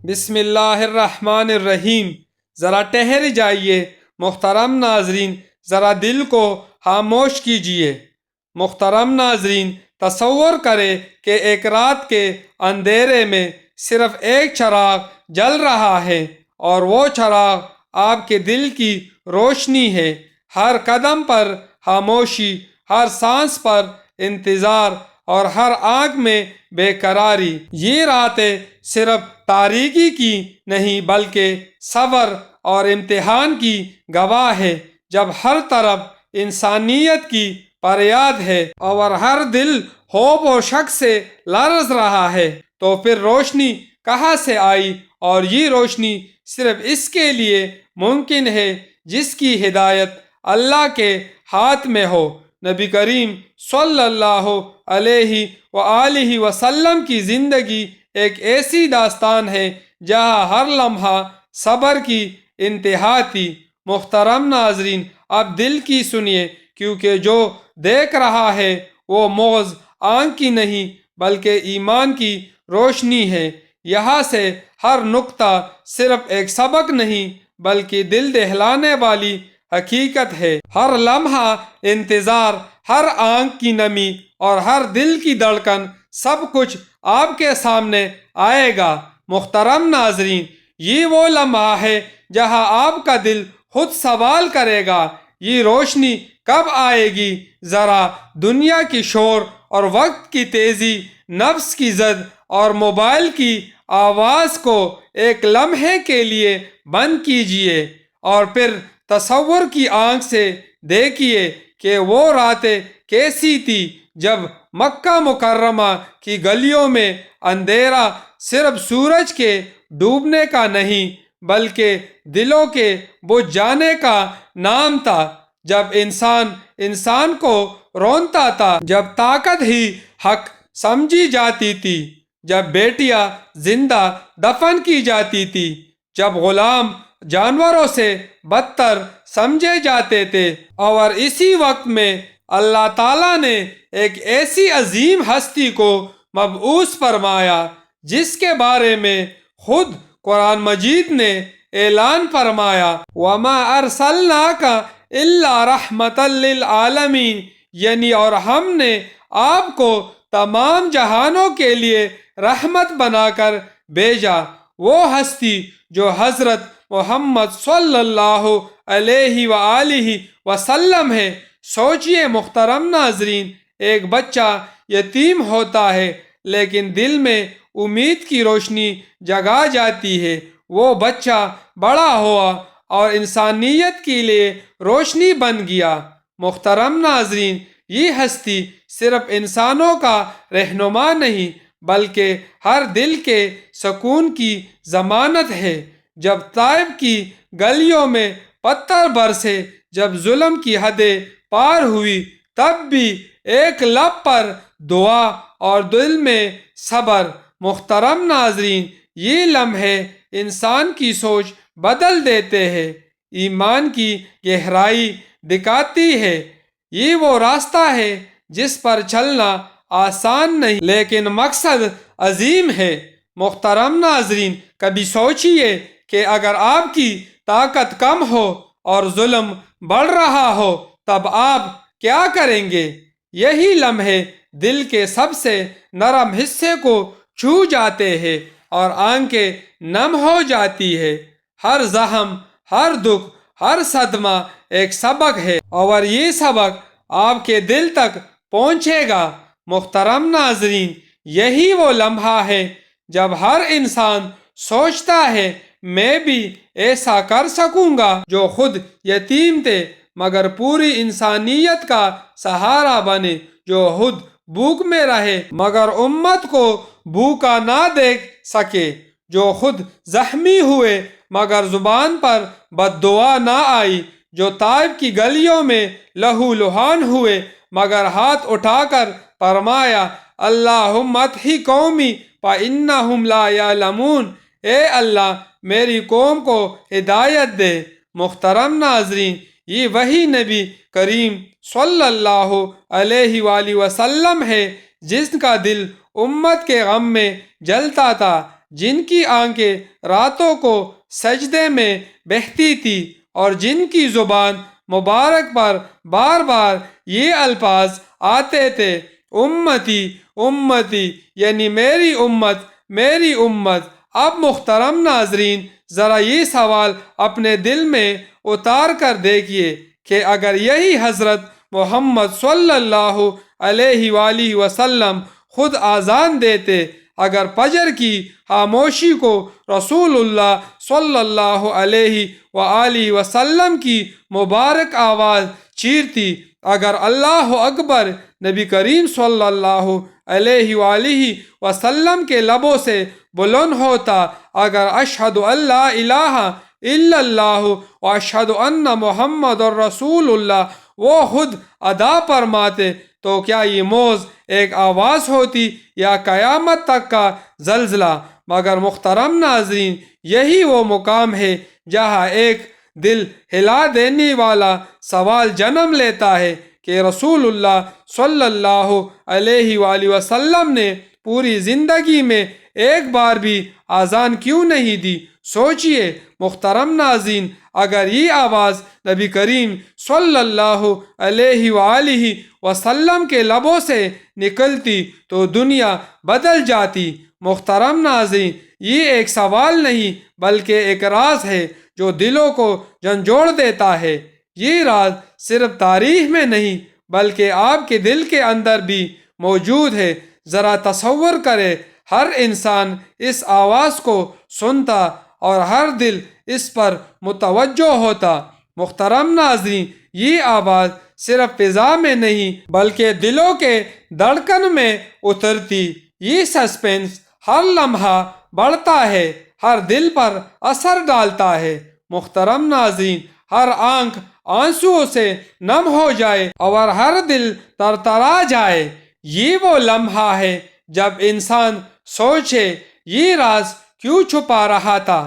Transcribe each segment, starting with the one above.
بسم اللہ الرحمن الرحیم۔ ذرا ٹھہر جائیے محترم ناظرین، ذرا دل کو خاموش کیجیے۔ محترم ناظرین، تصور کریں کہ ایک رات کے اندھیرے میں صرف ایک چراغ جل رہا ہے، اور وہ چراغ آپ کے دل کی روشنی ہے۔ ہر قدم پر خاموشی، ہر سانس پر انتظار، اور ہر آنکھ میں بے قراری۔ یہ راتیں صرف تاریکی کی نہیں بلکہ صبر اور امتحان کی گواہ ہے، جب ہر طرف انسانیت کی فریاد ہے اور ہر دل خوف و شک سے لرز رہا ہے، تو پھر روشنی کہاں سے آئی؟ اور یہ روشنی صرف اس کے لیے ممکن ہے جس کی ہدایت اللہ کے ہاتھ میں ہو۔ نبی کریم صلی اللہ علیہ وآلہ وسلم کی زندگی ایک ایسی داستان ہے جہاں ہر لمحہ صبر کی انتہا تھی۔ محترم ناظرین، اب دل کی سنیے، کیونکہ جو دیکھ رہا ہے وہ محض آنکھ کی نہیں بلکہ ایمان کی روشنی ہے۔ یہاں سے ہر نقطہ صرف ایک سبق نہیں بلکہ دل دہلانے والی حقیقت ہے۔ ہر لمحہ انتظار، ہر آنکھ کی نمی اور ہر دل کی دھڑکن، سب کچھ آپ کے سامنے آئے گا۔ محترم ناظرین، یہ وہ لمحہ ہے جہاں آپ کا دل خود سوال کرے گا، یہ روشنی کب آئے گی؟ ذرا دنیا کی شور اور وقت کی تیزی، نفس کی زد اور موبائل کی آواز کو ایک لمحے کے لیے بند کیجیے، اور پھر تصور کی آنکھ سے دیکھیے کہ وہ راتیں کیسی تھی جب مکہ مکرمہ کی گلیوں میں اندھیرا صرف سورج کے ڈوبنے کا نہیں بلکہ دلوں کے بجھ جانے کا نام تھا، جب انسان کو رونتا تھا، جب طاقت ہی حق سمجھی جاتی تھی، جب بیٹیاں زندہ دفن کی جاتی تھی، جب غلام جانوروں سے بدتر سمجھے جاتے تھے۔ اور اسی وقت میں اللہ تعالیٰ نے ایک ایسی عظیم ہستی کو مبعوث فرمایا جس کے بارے میں خود قرآن مجید نے اعلان فرمایا، وَمَا أَرْسَلْنَاكَ إِلَّا رَحْمَةً لِّلْعَالَمِينَ، یعنی اور ہم نے آپ کو تمام جہانوں کے لیے رحمت بنا کر بھیجا۔ وہ ہستی جو حضرت محمد صلی اللہ علیہ وآلہ وسلم ہے۔ سوچئے محترم ناظرین، ایک بچہ یتیم ہوتا ہے لیکن دل میں امید کی روشنی جگا جاتی ہے۔ وہ بچہ بڑا ہوا اور انسانیت کے لیے روشنی بن گیا۔ محترم ناظرین، یہ ہستی صرف انسانوں کا رہنما نہیں بلکہ ہر دل کے سکون کی ضمانت ہے۔ جب طائف کی گلیوں میں پتھر برسے، جب ظلم کی حدیں پار ہوئی، تب بھی ایک لب پر دعا اور دل میں صبر۔ محترم ناظرین، یہ لمحے انسان کی سوچ بدل دیتے ہیں، ایمان کی گہرائی دکھاتی ہے۔ یہ وہ راستہ ہے جس پر چلنا آسان نہیں لیکن مقصد عظیم ہے۔ محترم ناظرین، کبھی سوچئے کہ اگر آپ کی طاقت کم ہو اور ظلم بڑھ رہا ہو تب آپ کیا کریں گے؟ یہی لمحے دل کے سب سے نرم حصے کو چھو جاتے ہیں اور آنکھیں نم ہو جاتی ہے۔ ہر زخم، ہر دکھ، ہر صدمہ ایک سبق ہے، اور یہ سبق آپ کے دل تک پہنچے گا۔ محترم ناظرین، یہی وہ لمحہ ہے جب ہر انسان سوچتا ہے میں بھی ایسا کر سکوں گا۔ جو خود یتیم تھے مگر پوری انسانیت کا سہارا بنے، جو خود بھوک میں رہے مگر امت کو بھوکا نہ دیکھ سکے، جو خود زخمی ہوئے مگر زبان پر بد دعا نہ آئی، جو طائف کی گلیوں میں لہو لہان ہوئے مگر ہاتھ اٹھا کر فرمایا، اللہم اطہر قومی فإنہم لا یعلمون، اے اللہ میری قوم کو ہدایت دے۔ محترم ناظرین، یہ وہی نبی کریم صلی اللہ علیہ وآلہ وسلم ہے جس کا دل امت کے غم میں جلتا تھا، جن کی آنکھیں راتوں کو سجدے میں بہتی تھی اور جن کی زبان مبارک پر بار بار یہ الفاظ آتے تھے، امتی امتی، یعنی میری امت میری امت۔ اب محترم ناظرین، ذرا یہ سوال اپنے دل میں اتار کر دیکھیے کہ اگر یہی حضرت محمد صلی اللہ علیہ وآلہ وسلم خود اذان دیتے، اگر فجر کی خاموشی کو رسول اللہ صلی اللہ علیہ وآلہ وسلم کی مبارک آواز چیرتی، اگر اللہ اکبر نبی کریم صلی اللہ علیہ وآلہ وسلم کے لبوں سے بلند ہوتا، اگر اشہد ان لا الہ الا اللہ و اشہد ان محمد رسول اللہ وہ خود ادا فرماتے، تو کیا یہ موز ایک آواز ہوتی یا قیامت تک کا زلزلہ؟ مگر محترم ناظرین، یہی وہ مقام ہے جہاں ایک دل ہلا دینے والا سوال جنم لیتا ہے کہ رسول اللہ صلی اللہ علیہ وآلہ وسلم نے پوری زندگی میں ایک بار بھی اذان کیوں نہیں دی؟ سوچئے محترم ناظرین، اگر یہ آواز نبی کریم صلی اللہ علیہ وآلہ وسلم کے لبوں سے نکلتی تو دنیا بدل جاتی۔ محترم ناظرین، یہ ایک سوال نہیں بلکہ ایک راز ہے جو دلوں کو جھنجھوڑ دیتا ہے۔ یہ راز صرف تاریخ میں نہیں بلکہ آپ کے دل کے اندر بھی موجود ہے۔ ذرا تصور کرے، ہر انسان اس آواز کو سنتا اور ہر دل اس پر متوجہ ہوتا۔ محترم ناظرین، یہ آواز صرف فضا میں نہیں بلکہ دلوں کے دھڑکن میں اترتی۔ یہ سسپینس ہر لمحہ بڑھتا ہے، ہر دل پر اثر ڈالتا ہے۔ محترم ناظرین، ہر آنکھ آنسوؤں سے نم ہو جائے اور ہر دل ترترا جائے۔ یہ وہ لمحہ ہے جب انسان سوچے یہ راز کیوں چھپا رہا تھا۔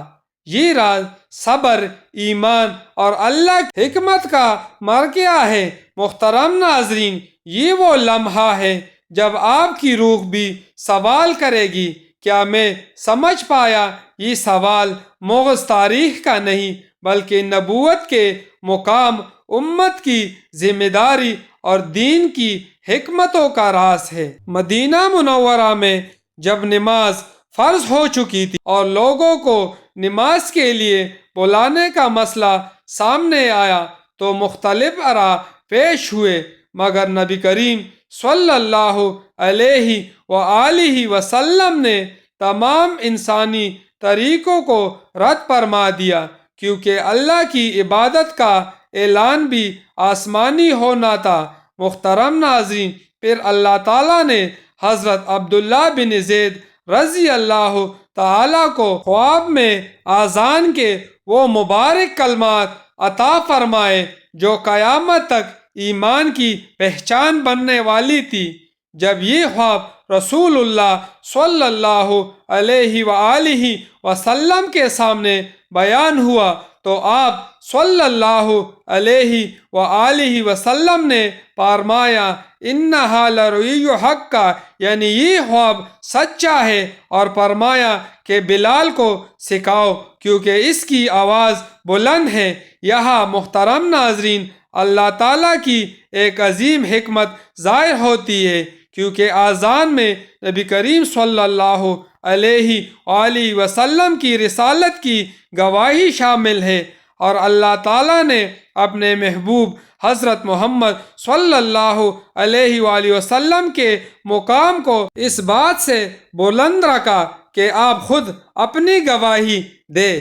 یہ راز صبر، ایمان اور اللہ کی حکمت کا مرکز ہے۔ محترم ناظرین، یہ وہ لمحہ ہے جب آپ کی روح بھی سوال کرے گی، کیا میں سمجھ پایا؟ یہ سوال محض تاریخ کا نہیں بلکہ نبوت کے مقام، امت کی ذمہ داری اور دین کی حکمتوں کا راز ہے۔ مدینہ منورہ میں جب نماز فرض ہو چکی تھی اور لوگوں کو نماز کے لیے بلانے کا مسئلہ سامنے آیا تو مختلف آراء پیش ہوئے، مگر نبی کریم صلی اللہ علیہ وآلہ وسلم نے تمام انسانی طریقوں کو رد فرما دیا، کیونکہ اللہ کی عبادت کا اعلان بھی آسمانی ہونا تھا۔ محترم ناظرین، پھر اللہ تعالیٰ نے حضرت عبداللہ بن زید رضی اللہ تعالیٰ کو خواب میں اذان کے وہ مبارک کلمات عطا فرمائے جو قیامت تک ایمان کی پہچان بننے والی تھی۔ جب یہ خواب رسول اللہ صلی اللہ علیہ وآلہ وسلم کے سامنے بیان ہوا تو آپ صلی اللہ علیہ وآلہ وسلم نے فرمایا، انہا لرؤی حق، یعنی یہ خواب سچا ہے، اور فرمایا کہ بلال کو سکھاؤ کیونکہ اس کی آواز بلند ہے۔ یہاں محترم ناظرین، اللہ تعالیٰ کی ایک عظیم حکمت ظاہر ہوتی ہے، کیونکہ اذان میں نبی کریم صلی اللہ علیہ وآلہ وسلم کی رسالت کی گواہی شامل ہے، اور اللہ تعالیٰ نے اپنے محبوب حضرت محمد صلی اللہ علیہ وآلہ وسلم کے مقام کو اس بات سے بلند رکھا کہ آپ خود اپنی گواہی دے۔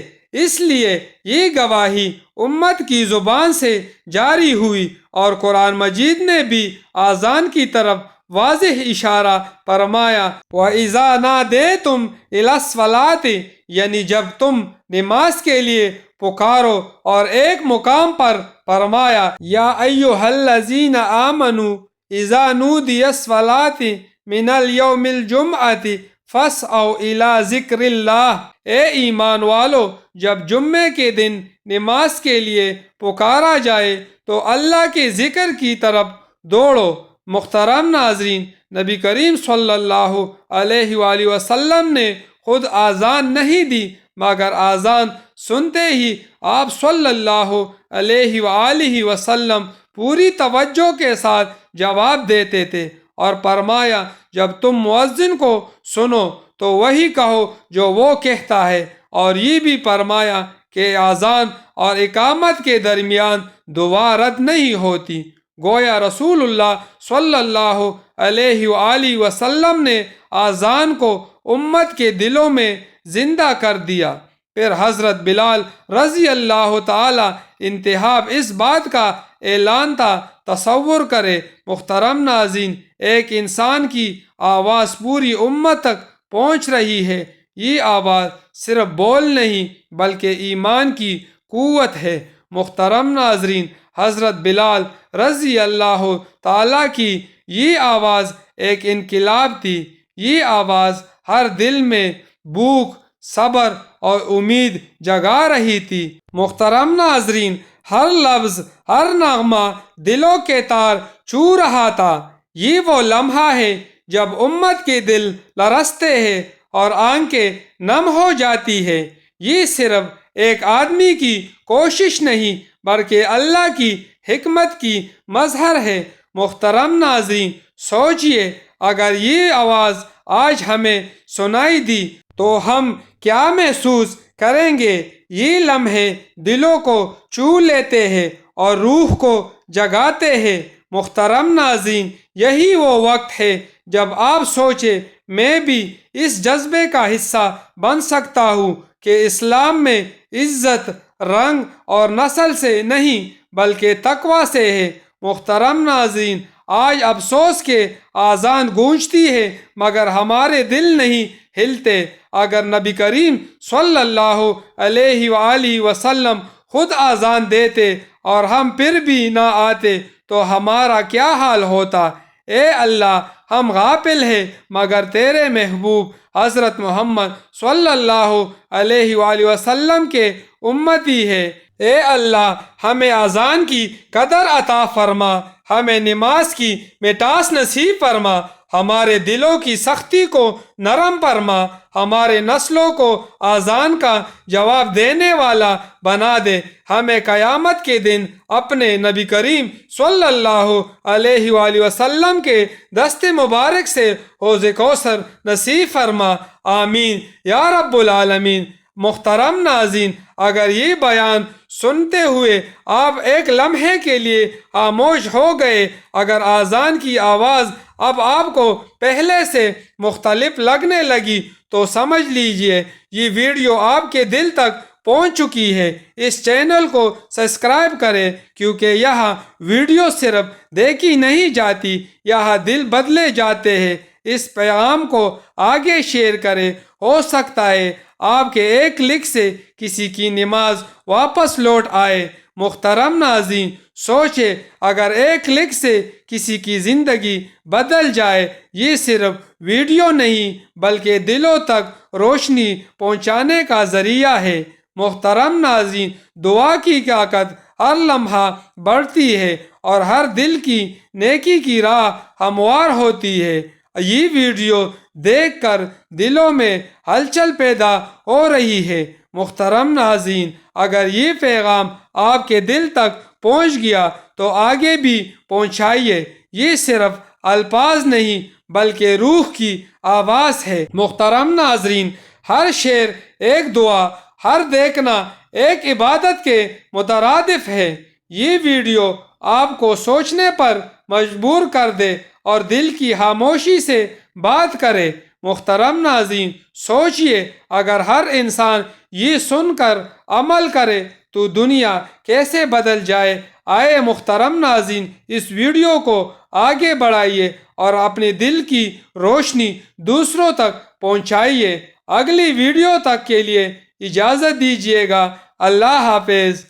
اس لیے یہ گواہی امت کی زبان سے جاری ہوئی، اور قرآن مجید نے بھی اذان کی طرف واضح اشارہ فرمایا، وَإِذَا نَادَيْتُمْ إِلَى الصَّلَاةِ، یعنی جب تم نماز کے لیے پکارو، اور ایک مقام پر فرمایا، یا ایھا الذین آمنوا اذا نودی الصلاۃ من الیوم الجمعۃ فاسعوا الی ذکر اللہ، اے ایمان والو، جب جمعے کے دن نماز کے لیے پکارا جائے تو اللہ کے ذکر کی طرف دوڑو۔ محترم ناظرین، نبی کریم صلی اللہ علیہ وآلہ وسلم نے خود آذان نہیں دی، مگر آذان سنتے ہی آپ صلی اللہ علیہ وآلہ وسلم پوری توجہ کے ساتھ جواب دیتے تھے اور فرمایا جب تم مؤذن کو سنو تو وہی کہو جو وہ کہتا ہے، اور یہ بھی فرمایا کہ اذان اور اقامت کے درمیان دعا رد نہیں ہوتی۔ گویا رسول اللہ صلی اللہ علیہ وآلہ وسلم نے اذان کو امت کے دلوں میں زندہ کر دیا۔ پھر حضرت بلال رضی اللہ تعالی انتہا اس بات کا اعلان تھا۔ تصور کرے محترم ناظرین، ایک انسان کی آواز پوری امت تک پہنچ رہی ہے۔ یہ آواز صرف بول نہیں بلکہ ایمان کی قوت ہے۔ محترم ناظرین، حضرت بلال رضی اللہ تعالیٰ کی یہ آواز ایک انقلاب تھی۔ یہ آواز ہر دل میں بھوک، صبر اور امید جگا رہی تھی۔ محترم ناظرین، ہر لفظ، ہر نغمہ دلوں کے تار چھو رہا تھا۔ یہ وہ لمحہ ہے جب امت کے دل لرزتے ہیں اور آنکھیں نم ہو جاتی ہے۔ یہ صرف ایک آدمی کی کوشش نہیں بلکہ اللہ کی حکمت کی مظہر ہے۔ محترم ناظرین، سوچئے اگر یہ آواز آج ہمیں سنائی دی تو ہم کیا محسوس کریں گے؟ یہ لمحے دلوں کو چھو لیتے ہیں اور روح کو جگاتے ہیں۔ محترم ناظرین، یہی وہ وقت ہے جب آپ سوچیں میں بھی اس جذبے کا حصہ بن سکتا ہوں کہ اسلام میں عزت رنگ اور نسل سے نہیں بلکہ تقوی سے ہے۔ محترم ناظرین، آج افسوس کہ اذان گونجتی ہے مگر ہمارے دل نہیں ہلتے۔ اگر نبی کریم صلی اللہ علیہ وآلہ وسلم خود اذان دیتے اور ہم پھر بھی نہ آتے تو ہمارا کیا حال ہوتا؟ اے اللہ، ہم غافل ہیں مگر تیرے محبوب حضرت محمد صلی اللہ علیہ وآلہ وسلم کے امتی ہیں۔ اے اللہ، ہمیں اذان کی قدر عطا فرما، ہمیں نماز کی مٹاس نصیب فرما، ہمارے دلوں کی سختی کو نرم فرما، ہمارے نسلوں کو اذان کا جواب دینے والا بنا دے، ہمیں قیامت کے دن اپنے نبی کریم صلی اللہ علیہ وآلہ وسلم کے دست مبارک سے حوض کوثر نصیب فرما، آمین یا رب العالمین۔ محترم ناظرین، اگر یہ بیان سنتے ہوئے آپ ایک لمحے کے لیے خاموش ہو گئے، اگر اذان کی آواز اب آپ کو پہلے سے مختلف لگنے لگی تو سمجھ لیجئے یہ ویڈیو آپ کے دل تک پہنچ چکی ہے۔ اس چینل کو سبسکرائب کریں کیونکہ یہاں ویڈیو صرف دیکھی نہیں جاتی، یہاں دل بدلے جاتے ہیں۔ اس پیغام کو آگے شیئر کریں، ہو سکتا ہے آپ کے ایک کلک سے کسی کی نماز واپس لوٹ آئے۔ محترم ناظرین، سوچے اگر ایک کلک سے کسی کی زندگی بدل جائے، یہ صرف ویڈیو نہیں بلکہ دلوں تک روشنی پہنچانے کا ذریعہ ہے۔ محترم ناظرین، دعا کی طاقت ہر لمحہ بڑھتی ہے اور ہر دل کی نیکی کی راہ ہموار ہوتی ہے۔ یہ ویڈیو دیکھ کر دلوں میں ہلچل پیدا ہو رہی ہے۔ محترم ناظرین، اگر یہ پیغام آپ کے دل تک پہنچ گیا تو آگے بھی پہنچائیے۔ یہ صرف الفاظ نہیں بلکہ روح کی آواز ہے۔ محترم ناظرین، ہر شعر ایک دعا، ہر دیکھنا ایک عبادت کے مترادف ہے۔ یہ ویڈیو آپ کو سوچنے پر مجبور کر دے اور دل کی خاموشی سے بات کرے۔ محترم ناظرین، سوچئے اگر ہر انسان یہ سن کر عمل کرے تو دنیا کیسے بدل جائے۔ آئے محترم ناظرین، اس ویڈیو کو آگے بڑھائیے اور اپنے دل کی روشنی دوسروں تک پہنچائیے۔ اگلی ویڈیو تک کے لیے اجازت دیجیے گا۔ اللہ حافظ۔